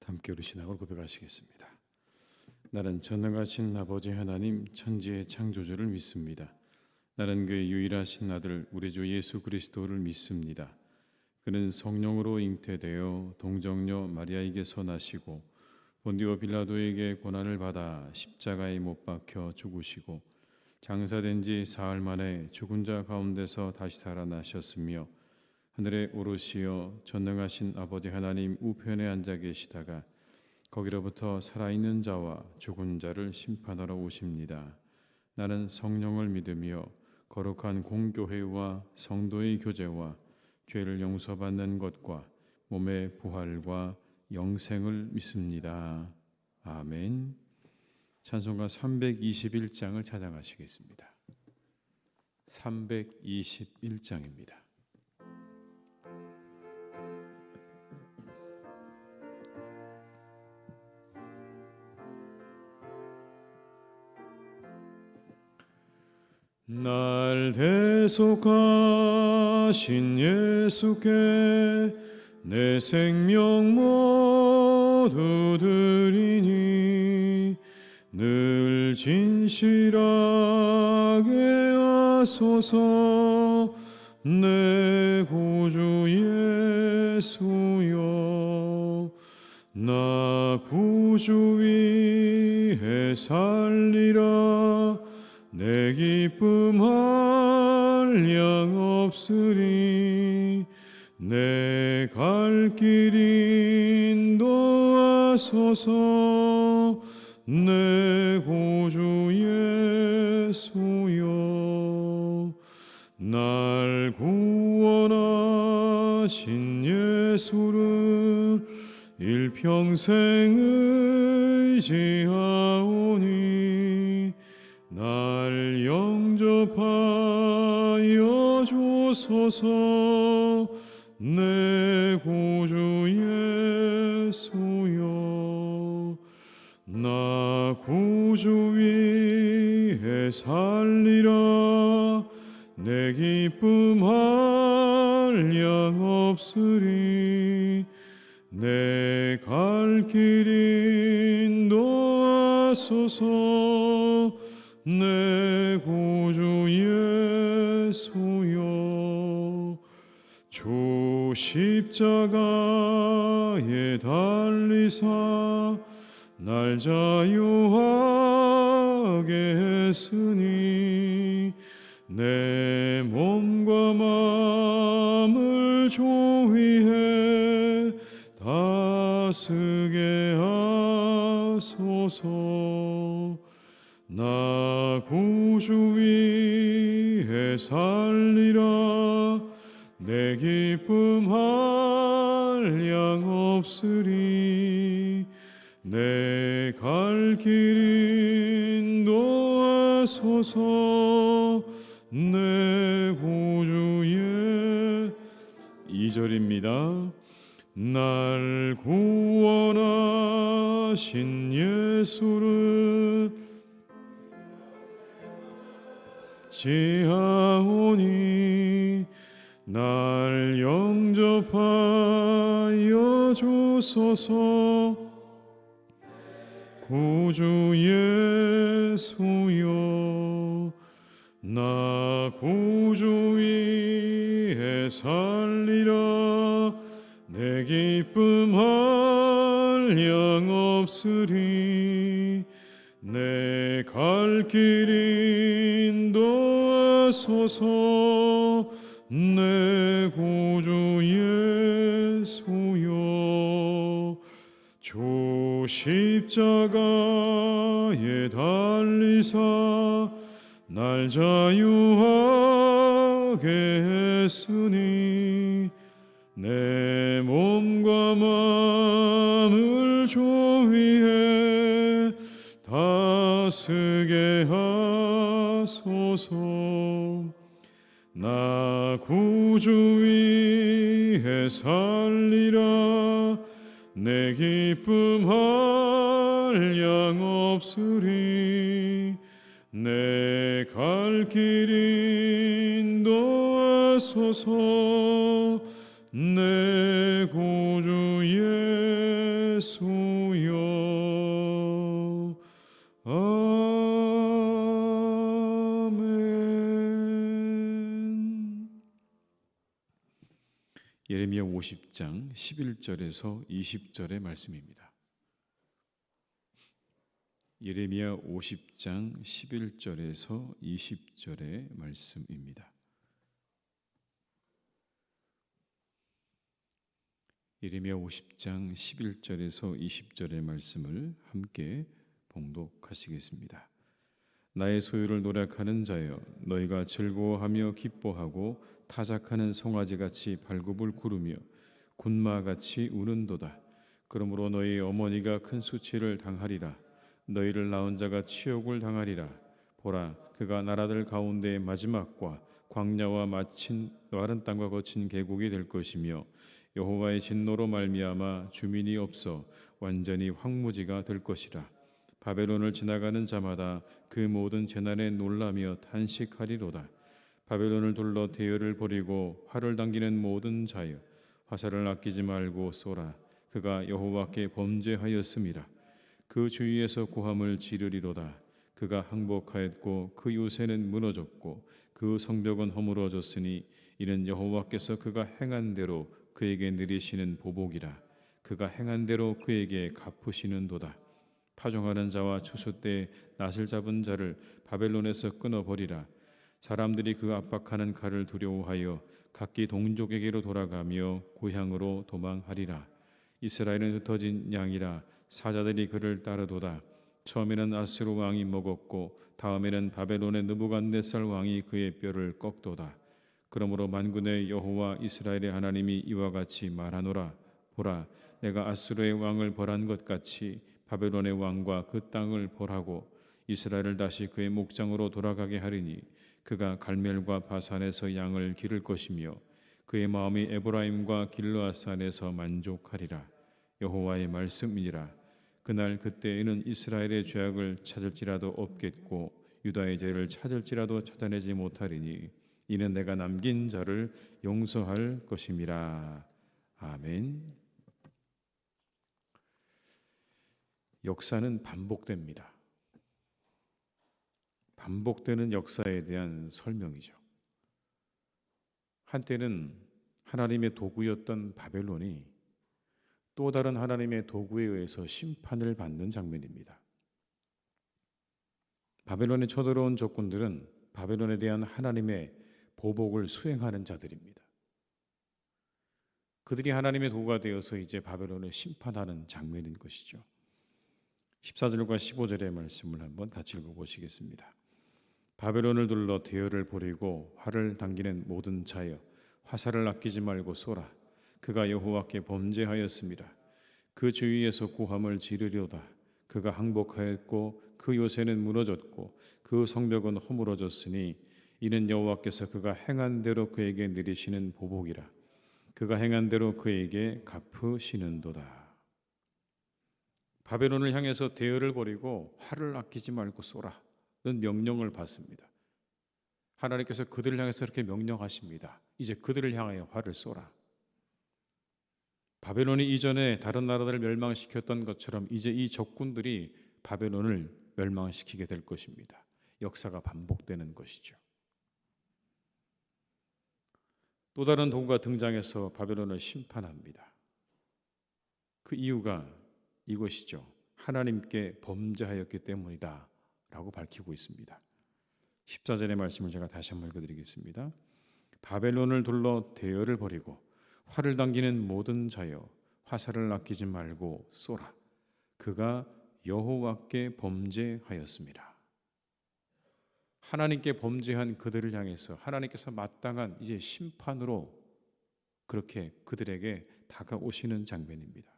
함께 우리 신앙을 고백하시겠습니다. 나는 전능하신 아버지 하나님 천지의 창조주를 믿습니다. 나는 그의 유일하신 아들 우리 주 예수 그리스도를 믿습니다. 그는 성령으로 잉태되어 동정녀 마리아에게서 나시고 본디오 빌라도에게 고난을 받아 십자가에 못 박혀 죽으시고 장사된 지 사흘 만에 죽은 자 가운데서 다시 살아나셨으며 하늘에 오르시어 전능하신 아버지 하나님 우편에 앉아 계시다가 거기로부터 살아있는 자와 죽은 자를 심판하러 오십니다. 나는 성령을 믿으며 거룩한 공교회와 성도의 교제와 죄를 용서받는 것과 몸의 부활과 영생을 믿습니다. 아멘. 찬송가 321장을 찬양하시겠습니다. 321장입니다. 날 대속하신 예수께 내 생명 모두 드리니 늘 진실하게 하소서. 내 구주 예수여, 나 구주 위에 살리라. 내 기쁨 한량 없으리. 내 갈 길 인도하소서. 내 구주 예수여, 날 구원하신 예수를 일평생 의지하오니 날 영접하여 주소서. 내 구주 예수여, 나 구주 위에 살리라. 내 기쁨 한량 없으리. 내 갈 길 인도하소서. 내 구주 예수여, 주 십자가에 달리사 날 자유하게 했으니 내 몸과 마음을 주 위에 다스게 하소서. 나 구주 위에 살리라. 내 기쁨 한량 없으리. 내 갈 길 인도하소서. 내 구주 2절입니다. 날 구원하신 예수를 지하오니 날 영접하여 주소서. 구주 예수여, 나 구주 위에 살리라. 내 기쁨 한량 없으리. 내 갈 길 인도하소서. 내 구주 예수여, 주 십자가에 달리사 날 자유하게 했으니 내 몸과 마음을 주 위에 다스게 하소서. 나 구주 위에 살리라. 내 기쁨 한량 없으리. 내 갈 길 인도하소서. 내 구주 예수 예레미야 50장 11절에서 20절의 말씀입니다. 예레미야 50장 11절에서 20절의 말씀입니다. 예레미야 50장 11절에서 20절의 말씀을 함께 봉독하시겠습니다. 나의 소유를 노력하는 자여, 너희가 즐거워하며 기뻐하고 타작하는 송아지같이 발굽을 구르며 군마같이 우는도다. 그러므로 너희 어머니가 큰 수치를 당하리라. 너희를 낳은 자가 치욕을 당하리라. 보라, 그가 나라들 가운데의 마지막과 광야와 마친 마른 땅과 거친 계곡이 될 것이며 여호와의 진노로 말미암아 주민이 없어 완전히 황무지가 될 것이라. 바벨론을 지나가는 자마다 그 모든 재난에 놀라며 탄식하리로다. 바벨론을 둘러 대열을 벌이고 활을 당기는 모든 자여, 화살을 아끼지 말고 쏘라. 그가 여호와께 범죄하였음이라. 그 주위에서 고함을 지르리로다. 그가 항복하였고 그 요새는 무너졌고 그 성벽은 허물어졌으니 이는 여호와께서 그가 행한 대로 그에게 내리시는 보복이라. 그가 행한 대로 그에게 갚으시는도다. 파종하는 자와 추수 때 낫을 잡은 자를 바벨론에서 끊어버리라. 사람들이 그 압박하는 칼을 두려워하여 각기 동족에게로 돌아가며 고향으로 도망하리라. 이스라엘은 흩어진 양이라 사자들이 그를 따르도다. 처음에는 아수르 왕이 먹었고 다음에는 바벨론의 느부갓네살 왕이 그의 뼈를 꺾도다. 그러므로 만군의 여호와 이스라엘의 하나님이 이와 같이 말하노라. 보라, 내가 아수르의 왕을 벌한 것 같이 바벨론의 왕과 그 땅을 벌하고 이스라엘을 다시 그의 목장으로 돌아가게 하리니 그가 갈멜과 바산에서 양을 기를 것이며 그의 마음이 에브라임과 길르앗산에서 만족하리라. 여호와의 말씀이니라. 그날 그때에는 이스라엘의 죄악을 찾을지라도 없겠고 유다의 죄를 찾을지라도 찾아내지 못하리니 이는 내가 남긴 자를 용서할 것임이라. 아멘. 역사는 반복됩니다. 반복되는 역사에 대한 설명이죠. 한때는 하나님의 도구였던 바벨론이 또 다른 하나님의 도구에 의해서 심판을 받는 장면입니다. 바벨론에 쳐들어온 적군들은 바벨론에 대한 하나님의 보복을 수행하는 자들입니다. 그들이 하나님의 도구가 되어서 이제 바벨론을 심판하는 장면인 것이죠. 14절과 15절의 말씀을 한번 같이 읽어보시겠습니다. 바벨론을 둘러 대열을 벌이고 활을 당기는 모든 자여, 화살을 아끼지 말고 쏘라. 그가 여호와께 범죄하였습니다. 그 주위에서 고함을 지르려다. 그가 항복하였고 그 요새는 무너졌고 그 성벽은 허물어졌으니 이는 여호와께서 그가 행한 대로 그에게 내리시는 보복이라. 그가 행한 대로 그에게 갚으시는도다. 바벨론을 향해서 대열을 벌이고 활을 아끼지 말고 쏘라는 명령을 받습니다. 하나님께서 그들을 향해서 이렇게 명령하십니다. 이제 그들을 향하여 활을 쏘라. 바벨론이 이전에 다른 나라들을 멸망시켰던 것처럼 이제 이 적군들이 바벨론을 멸망시키게 될 것입니다. 역사가 반복되는 것이죠. 또 다른 도구가 등장해서 바벨론을 심판합니다. 그 이유가 이것이죠. 하나님께 범죄하였기 때문이다 라고 밝히고 있습니다. 14절의 말씀을 제가 다시 한번 읽어드리겠습니다. 바벨론을 둘러 대열을 벌이고 활을 당기는 모든 자여, 화살을 아끼지 말고 쏘라. 그가 여호와께 범죄하였습니다. 하나님께 범죄한 그들을 향해서 하나님께서 마땅한 이제 심판으로 그렇게 그들에게 다가오시는 장면입니다.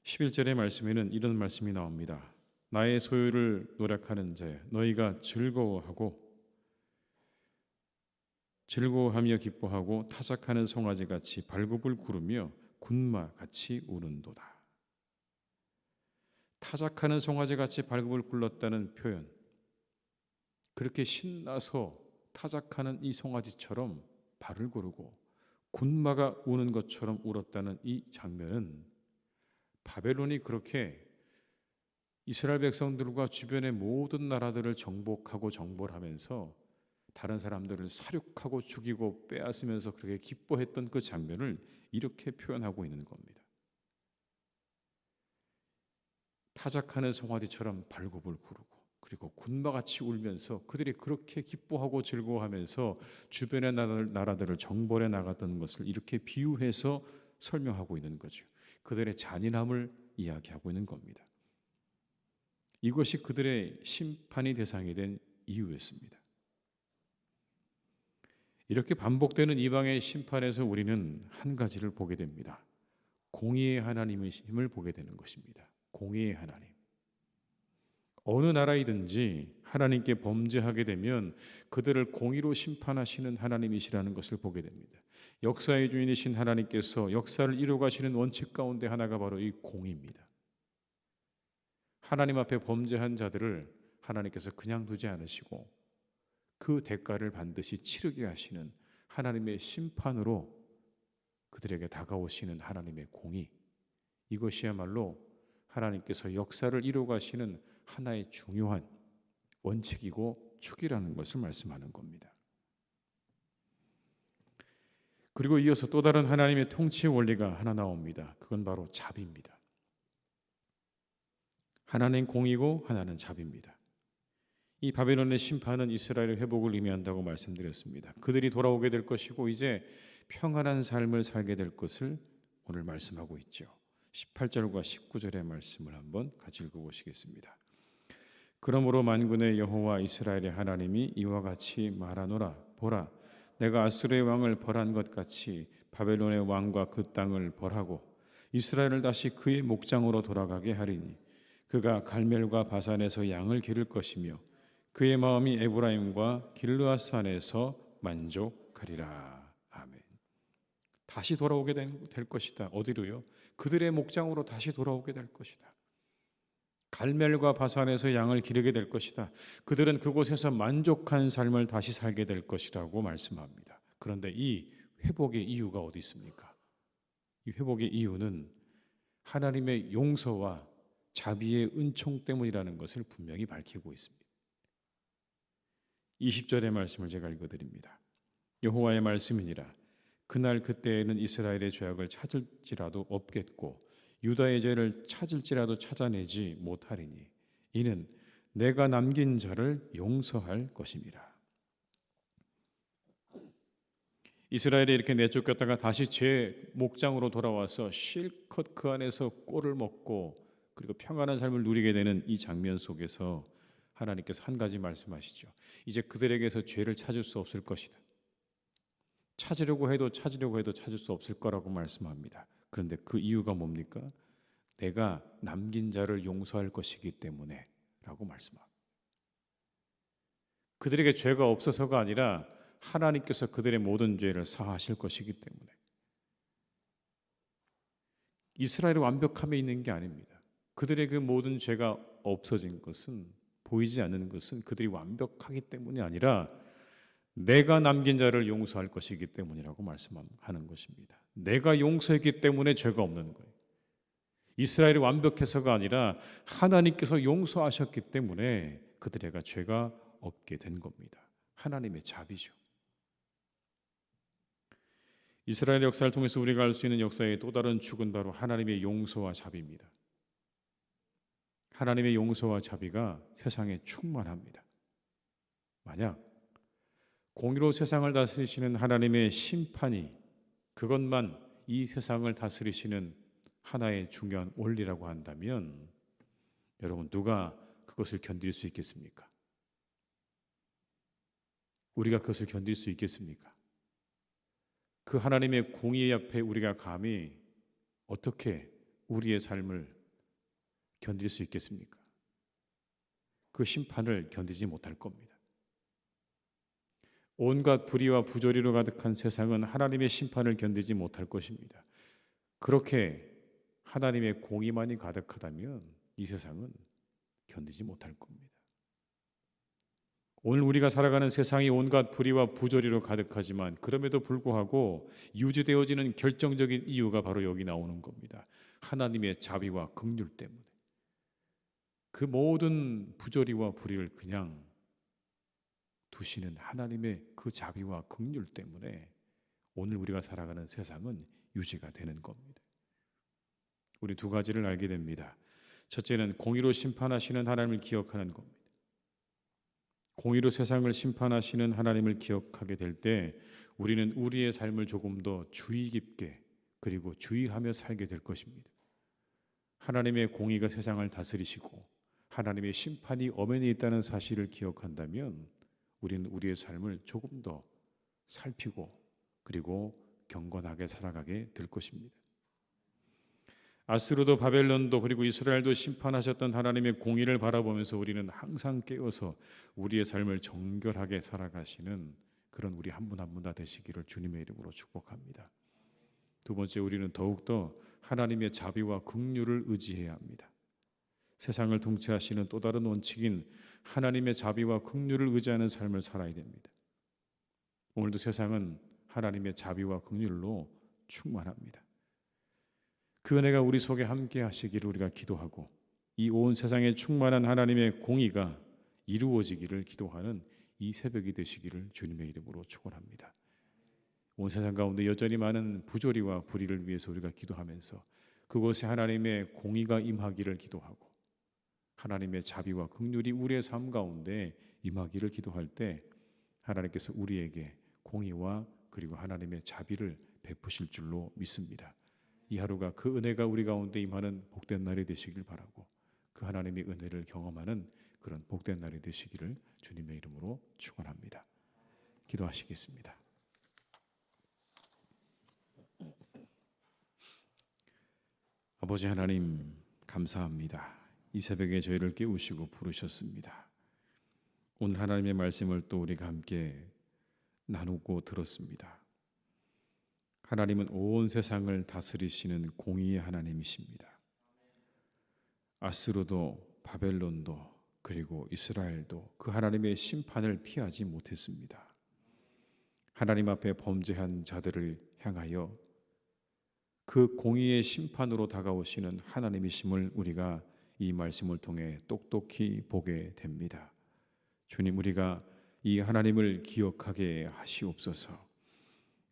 11절의 말씀에는 이런 말씀이 나옵니다. 나의 소유를 노력하는 자여, 너희가 즐거워하며 기뻐하고 타작하는 송아지같이 발굽을 구르며 군마같이 우는도다. 타작하는 송아지같이 발굽을 굴렀다는 표현, 그렇게 신나서 타작하는 이 송아지처럼 발을 구르고 군마가 우는 것처럼 울었다는 이 장면은 바벨론이 그렇게 이스라엘 백성들과 주변의 모든 나라들을 정복하고 정벌하면서 다른 사람들을 살육하고 죽이고 빼앗으면서 그렇게 기뻐했던 그 장면을 이렇게 표현하고 있는 겁니다. 타작하는 송아지처럼 발굽을 구르고 그리고 군마같이 울면서 그들이 그렇게 기뻐하고 즐거워하면서 주변의 나라들을 정벌해 나갔던 것을 이렇게 비유해서 설명하고 있는 거죠. 그들의 잔인함을 이야기하고 있는 겁니다. 이것이 그들의 심판이 대상이 된 이유였습니다. 이렇게 반복되는 이방의 심판에서 우리는 한 가지를 보게 됩니다. 공의의 하나님이심을 보게 되는 것입니다. 공의의 하나님. 어느 나라이든지 하나님께 범죄하게 되면 그들을 공의로 심판하시는 하나님이시라는 것을 보게 됩니다. 역사의 주인이신 하나님께서 역사를 이루어가시는 원칙 가운데 하나가 바로 이 공의입니다. 하나님 앞에 범죄한 자들을 하나님께서 그냥 두지 않으시고 그 대가를 반드시 치르게 하시는 하나님의 심판으로 그들에게 다가오시는 하나님의 공의, 이것이야말로 하나님께서 역사를 이루어가시는 하나의 중요한 원칙이고 축이라는 것을 말씀하는 겁니다. 그리고 이어서 또 다른 하나님의 통치 원리가 하나 나옵니다. 그건 바로 자비입니다. 하나는 공이고 하나는 자비입니다. 이 바벨론의 심판은 이스라엘의 회복을 의미한다고 말씀드렸습니다. 그들이 돌아오게 될 것이고 이제 평안한 삶을 살게 될 것을 오늘 말씀하고 있죠. 18절과 19절의 말씀을 한번 같이 읽어보시겠습니다. 그러므로 만군의 여호와 이스라엘의 하나님이 이와 같이 말하노라. 보라, 내가 아수르의 왕을 벌한 것 같이 바벨론의 왕과 그 땅을 벌하고 이스라엘을 다시 그의 목장으로 돌아가게 하리니 그가 갈멜과 바산에서 양을 기를 것이며 그의 마음이 에브라임과 길르앗산에서 만족하리라. 아멘. 다시 돌아오게 될 것이다. 어디로요? 그들의 목장으로 다시 돌아오게 될 것이다. 갈멜과 바산에서 양을 기르게 될 것이다. 그들은 그곳에서 만족한 삶을 다시 살게 될 것이라고 말씀합니다. 그런데 이 회복의 이유가 어디 있습니까? 이 회복의 이유는 하나님의 용서와 자비의 은총 때문이라는 것을 분명히 밝히고 있습니다. 20절의 말씀을 제가 읽어드립니다. 여호와의 말씀이니라. 그날 그때에는 이스라엘의 죄악을 찾을지라도 없겠고 유다의 죄를 찾을지라도 찾아내지 못하리니 이는 내가 남긴 자를 용서할 것임이라. 이스라엘이 이렇게 내쫓겼다가 다시 제 목장으로 돌아와서 실컷 그 안에서 꼴을 먹고 그리고 평안한 삶을 누리게 되는 이 장면 속에서 하나님께서 한 가지 말씀하시죠. 이제 그들에게서 죄를 찾을 수 없을 것이다. 찾으려고 해도 찾을 수 없을 거라고 말씀합니다. 그런데 그 이유가 뭡니까? 내가 남긴 자를 용서할 것이기 때문에 라고 말씀합니다. 그들에게 죄가 없어서가 아니라 하나님께서 그들의 모든 죄를 사하실 것이기 때문에. 이스라엘의 완벽함에 있는 게 아닙니다. 그들의 그 모든 죄가 없어진 것은, 보이지 않는 것은 그들이 완벽하기 때문이 아니라 내가 남긴 자를 용서할 것이기 때문이라고 말씀하는 것입니다. 내가 용서했기 때문에 죄가 없는 거예요. 이스라엘이 완벽해서가 아니라 하나님께서 용서하셨기 때문에 그들에게 죄가 없게 된 겁니다. 하나님의 자비죠. 이스라엘 역사를 통해서 우리가 알 수 있는 역사의 또 다른 축은 바로 하나님의 용서와 자비입니다. 하나님의 용서와 자비가 세상에 충만합니다. 만약 공의로 세상을 다스리시는 하나님의 심판이 그것만 이 세상을 다스리시는 하나의 중요한 원리라고 한다면 여러분 누가 그것을 견딜 수 있겠습니까? 우리가 그것을 견딜 수 있겠습니까? 그 하나님의 공의 앞에 우리가 감히 어떻게 우리의 삶을 견딜 수 있겠습니까? 그 심판을 견디지 못할 겁니다. 온갖 불의와 부조리로 가득한 세상은 하나님의 심판을 견디지 못할 것입니다. 그렇게 하나님의 공의만이 가득하다면 이 세상은 견디지 못할 겁니다. 오늘 우리가 살아가는 세상이 온갖 불의와 부조리로 가득하지만 그럼에도 불구하고 유지되어지는 결정적인 이유가 바로 여기 나오는 겁니다. 하나님의 자비와 긍휼 때문에. 그 모든 부조리와 불의를 그냥 두시는 하나님의 그 자비와 긍휼 때문에 오늘 우리가 살아가는 세상은 유지가 되는 겁니다. 우리 두 가지를 알게 됩니다. 첫째는 공의로 심판하시는 하나님을 기억하는 겁니다. 공의로 세상을 심판하시는 하나님을 기억하게 될 때 우리는 우리의 삶을 조금 더 주의 깊게 그리고 주의하며 살게 될 것입니다. 하나님의 공의가 세상을 다스리시고 하나님의 심판이 엄연히 있다는 사실을 기억한다면 우리는 우리의 삶을 조금 더 살피고 그리고 경건하게 살아가게 될 것입니다. 아스루도 바벨론도 그리고 이스라엘도 심판하셨던 하나님의 공의를 바라보면서 우리는 항상 깨어서 우리의 삶을 정결하게 살아가시는 그런 우리 한 분 한 분 다 되시기를 주님의 이름으로 축복합니다. 두 번째, 우리는 더욱더 하나님의 자비와 긍휼을 의지해야 합니다. 세상을 통치하시는 또 다른 원칙인 하나님의 자비와 긍휼을 의지하는 삶을 살아야 됩니다. 오늘도 세상은 하나님의 자비와 긍휼로 충만합니다. 그 은혜가 우리 속에 함께 하시기를 우리가 기도하고 이 온 세상에 충만한 하나님의 공의가 이루어지기를 기도하는 이 새벽이 되시기를 주님의 이름으로 축원합니다. 온 세상 가운데 여전히 많은 부조리와 불의를 위해서 우리가 기도하면서 그곳에 하나님의 공의가 임하기를 기도하고 하나님의 자비와 긍휼이 우리의 삶 가운데 임하기를 기도할 때 하나님께서 우리에게 공의와 그리고 하나님의 자비를 베푸실 줄로 믿습니다. 이 하루가 그 은혜가 우리 가운데 임하는 복된 날이 되시길 바라고 그 하나님의 은혜를 경험하는 그런 복된 날이 되시기를 주님의 이름으로 축원합니다. 기도하시겠습니다. 아버지 하나님 감사합니다. 이 새벽에 저희를 깨우시고 부르셨습니다. 오늘 하나님의 말씀을 또 우리가 함께 나누고 들었습니다. 하나님은 온 세상을 다스리시는 공의의 하나님이십니다. 아스루도 바벨론도 그리고 이스라엘도 그 하나님의 심판을 피하지 못했습니다. 하나님 앞에 범죄한 자들을 향하여 그 공의의 심판으로 다가오시는 하나님이심을 우리가 이 말씀을 통해 똑똑히 보게 됩니다. 주님, 우리가 이 하나님을 기억하게 하시옵소서.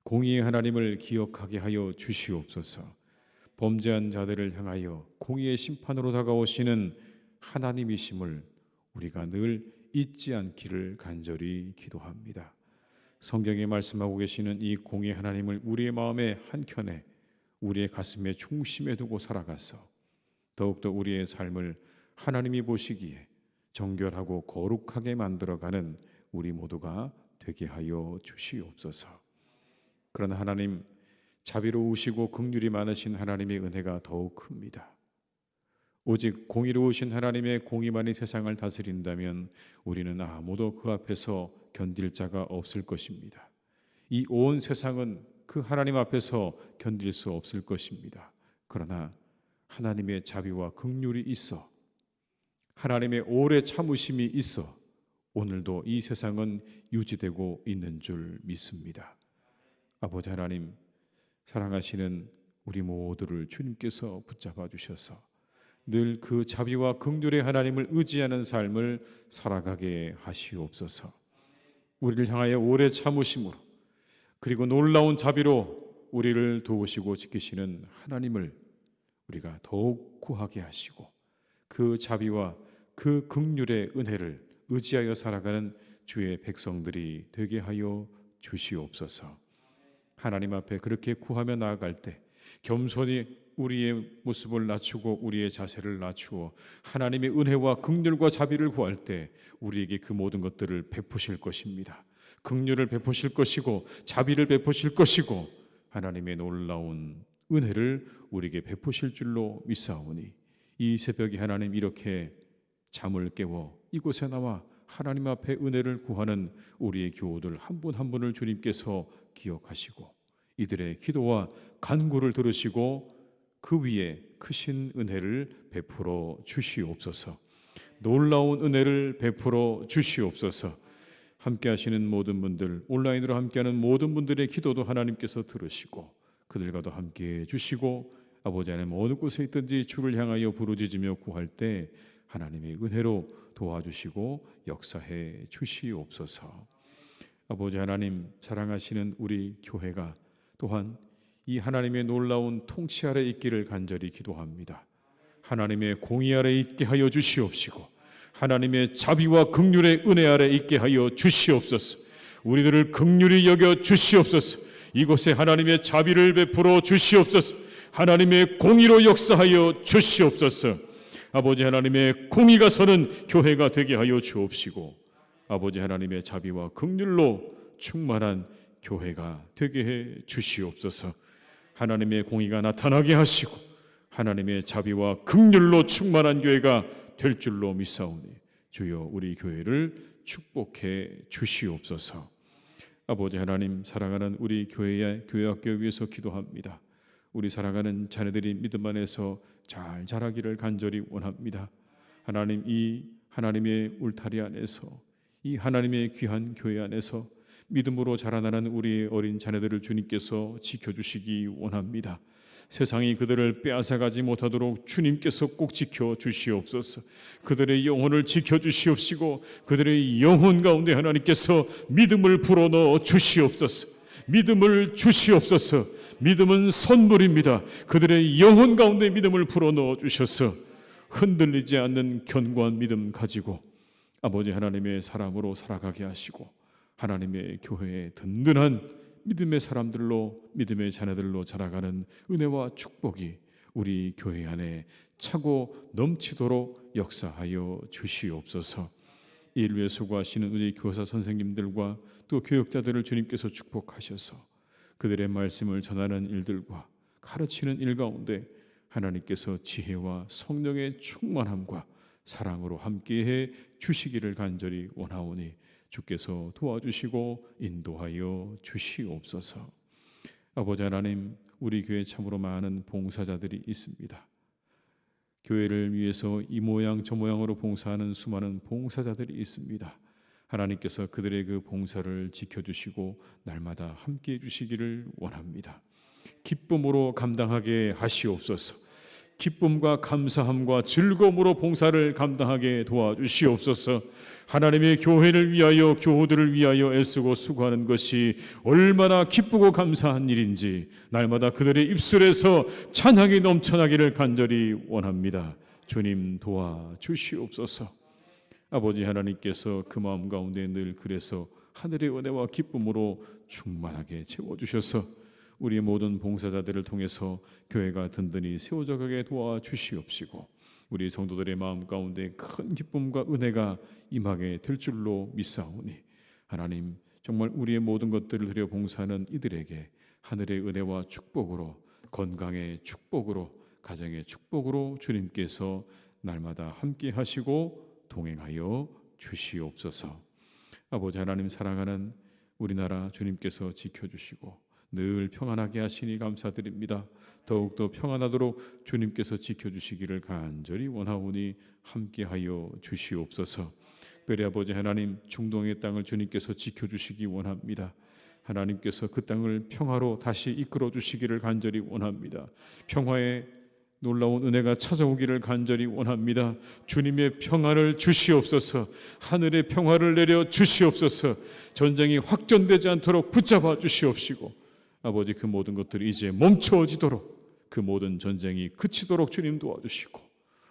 공의의 하나님을 기억하게 하여 주시옵소서. 범죄한 자들을 향하여 공의의 심판으로 다가오시는 하나님이심을 우리가 늘 잊지 않기를 간절히 기도합니다. 성경에 말씀하고 계시는 이 공의의 하나님을 우리의 마음의 한켠에 우리의 가슴의 중심에 두고 살아가서 더욱더 우리의 삶을 하나님이 보시기에 정결하고 거룩하게 만들어가는 우리 모두가 되게 하여 주시옵소서. 그러나 하나님, 자비로우시고 긍휼이 많으신 하나님의 은혜가 더욱 큽니다. 오직 공의로우신 하나님의 공의만이 세상을 다스린다면 우리는 아무도 그 앞에서 견딜 자가 없을 것입니다. 이 온 세상은 그 하나님 앞에서 견딜 수 없을 것입니다. 그러나 하나님의 자비와 긍휼이 있어, 하나님의 오래 참으심이 있어 오늘도 이 세상은 유지되고 있는 줄 믿습니다. 아버지 하나님, 사랑하시는 우리 모두를 주님께서 붙잡아 주셔서 늘 그 자비와 긍휼의 하나님을 의지하는 삶을 살아가게 하시옵소서. 우리를 향하여 오래 참으심으로 그리고 놀라운 자비로 우리를 도우시고 지키시는 하나님을 우리가 더욱 구하게 하시고 그 자비와 그 긍휼의 은혜를 의지하여 살아가는 주의 백성들이 되게 하여 주시옵소서. 하나님 앞에 그렇게 구하며 나아갈 때 겸손히 우리의 모습을 낮추고 우리의 자세를 낮추어 하나님의 은혜와 긍휼과 자비를 구할 때 우리에게 그 모든 것들을 베푸실 것입니다. 긍휼을 베푸실 것이고 자비를 베푸실 것이고 하나님의 놀라운 은혜를 우리에게 베푸실 줄로 믿사오니 이 새벽에 하나님 이렇게 잠을 깨워 이곳에 나와 하나님 앞에 은혜를 구하는 우리의 교우들 한 분 한 분을 주님께서 기억하시고 이들의 기도와 간구를 들으시고 그 위에 크신 은혜를 베풀어 주시옵소서. 놀라운 은혜를 베풀어 주시옵소서. 함께 하시는 모든 분들, 온라인으로 함께하는 모든 분들의 기도도 하나님께서 들으시고 그들과도 함께 해주시고 아버지 하나님 어느 곳에 있든지 주를 향하여 부르짖으며 구할 때 하나님의 은혜로 도와주시고 역사해 주시옵소서. 아버지 하나님, 사랑하시는 우리 교회가 또한 이 하나님의 놀라운 통치 아래 있기를 간절히 기도합니다. 하나님의 공의 아래 있게 하여 주시옵시고 하나님의 자비와 긍휼의 은혜 아래 있게 하여 주시옵소서. 우리들을 긍휼히 여겨 주시옵소서. 이곳에 하나님의 자비를 베풀어 주시옵소서. 하나님의 공의로 역사하여 주시옵소서. 아버지 하나님의 공의가 서는 교회가 되게 하여 주옵시고 아버지 하나님의 자비와 긍휼로 충만한 교회가 되게 해 주시옵소서. 하나님의 공의가 나타나게 하시고 하나님의 자비와 긍휼로 충만한 교회가 될 줄로 믿사오니 주여 우리 교회를 축복해 주시옵소서. 아버지 하나님, 사랑하는 우리 교회의 교회학교 위해서 기도합니다. 우리 사랑하는 자녀들이 믿음 안에서 잘 자라기를 간절히 원합니다. 하나님, 이 하나님의 울타리 안에서 이 하나님의 귀한 교회 안에서 믿음으로 자라나는 우리 어린 자녀들을 주님께서 지켜주시기 원합니다. 세상이 그들을 빼앗아가지 못하도록 주님께서 꼭 지켜주시옵소서. 그들의 영혼을 지켜주시옵시고 그들의 영혼 가운데 하나님께서 믿음을 불어넣어 주시옵소서. 믿음을 주시옵소서. 믿음은 선물입니다. 그들의 영혼 가운데 믿음을 불어넣어 주셔서 흔들리지 않는 견고한 믿음 가지고 아버지 하나님의 사람으로 살아가게 하시고 하나님의 교회에 든든한 믿음의 사람들로 믿음의 자녀들로 자라가는 은혜와 축복이 우리 교회 안에 차고 넘치도록 역사하여 주시옵소서. 이 일 위해 수고하시는 우리 교사 선생님들과 또 교육자들을 주님께서 축복하셔서 그들의 말씀을 전하는 일들과 가르치는 일 가운데 하나님께서 지혜와 성령의 충만함과 사랑으로 함께해 주시기를 간절히 원하오니 주께서 도와주시고 인도하여 주시옵소서. 아버지 하나님, 우리 교회에 참으로 많은 봉사자들이 있습니다. 교회를 위해서 이 모양 저 모양으로 봉사하는 수많은 봉사자들이 있습니다. 하나님께서 그들의 그 봉사를 지켜주시고 날마다 함께해 주시기를 원합니다. 기쁨으로 감당하게 하시옵소서. 기쁨과 감사함과 즐거움으로 봉사를 감당하게 도와주시옵소서. 하나님의 교회를 위하여 교우들을 위하여 애쓰고 수고하는 것이 얼마나 기쁘고 감사한 일인지 날마다 그들의 입술에서 찬양이 넘쳐나기를 간절히 원합니다. 주님 도와주시옵소서. 아버지 하나님께서 그 마음 가운데 늘 그래서 하늘의 은혜와 기쁨으로 충만하게 채워주셔서 우리 모든 봉사자들을 통해서 교회가 든든히 세워져 가게 도와주시옵시고 우리 성도들의 마음 가운데 큰 기쁨과 은혜가 임하게 될 줄로 믿사오니 하나님, 정말 우리의 모든 것들을 드려 봉사하는 이들에게 하늘의 은혜와 축복으로, 건강의 축복으로, 가정의 축복으로 주님께서 날마다 함께 하시고 동행하여 주시옵소서. 아버지 하나님, 사랑하는 우리나라 주님께서 지켜주시고 늘 평안하게 하시니 감사드립니다. 더욱더 평안하도록 주님께서 지켜주시기를 간절히 원하오니 함께하여 주시옵소서. 특별히 아버지 하나님, 중동의 땅을 주님께서 지켜주시기 원합니다. 하나님께서 그 땅을 평화로 다시 이끌어 주시기를 간절히 원합니다. 평화의 놀라운 은혜가 찾아오기를 간절히 원합니다. 주님의 평화를 주시옵소서. 하늘의 평화를 내려 주시옵소서. 전쟁이 확전되지 않도록 붙잡아 주시옵시고 아버지, 그 모든 것들이 이제 멈춰지도록, 그 모든 전쟁이 그치도록 주님 도와주시고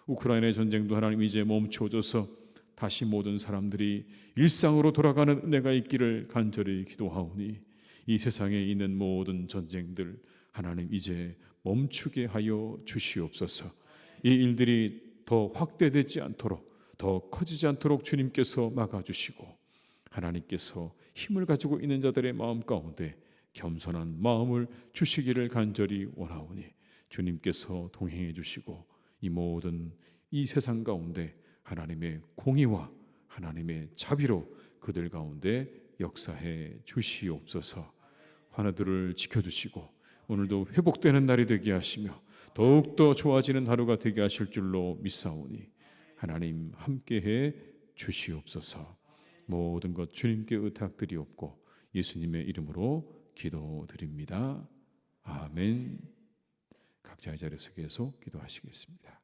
우크라이나의 전쟁도 하나님 이제 멈춰져서 다시 모든 사람들이 일상으로 돌아가는 은혜가 있기를 간절히 기도하오니 이 세상에 있는 모든 전쟁들 하나님 이제 멈추게 하여 주시옵소서. 이 일들이 더 확대되지 않도록, 더 커지지 않도록 주님께서 막아주시고 하나님께서 힘을 가지고 있는 자들의 마음 가운데 겸손한 마음을 주시기를 간절히 원하오니 주님께서 동행해 주시고 이 모든 이 세상 가운데 하나님의 공의와 하나님의 자비로 그들 가운데 역사해 주시옵소서. 환우들을 지켜주시고 오늘도 회복되는 날이 되게 하시며 더욱더 좋아지는 하루가 되게 하실 줄로 믿사오니 하나님 함께해 주시옵소서. 모든 것 주님께 의탁드리옵고 예수님의 이름으로 기도드립니다. 아멘. 각자의 자리에서 계속 기도하시겠습니다.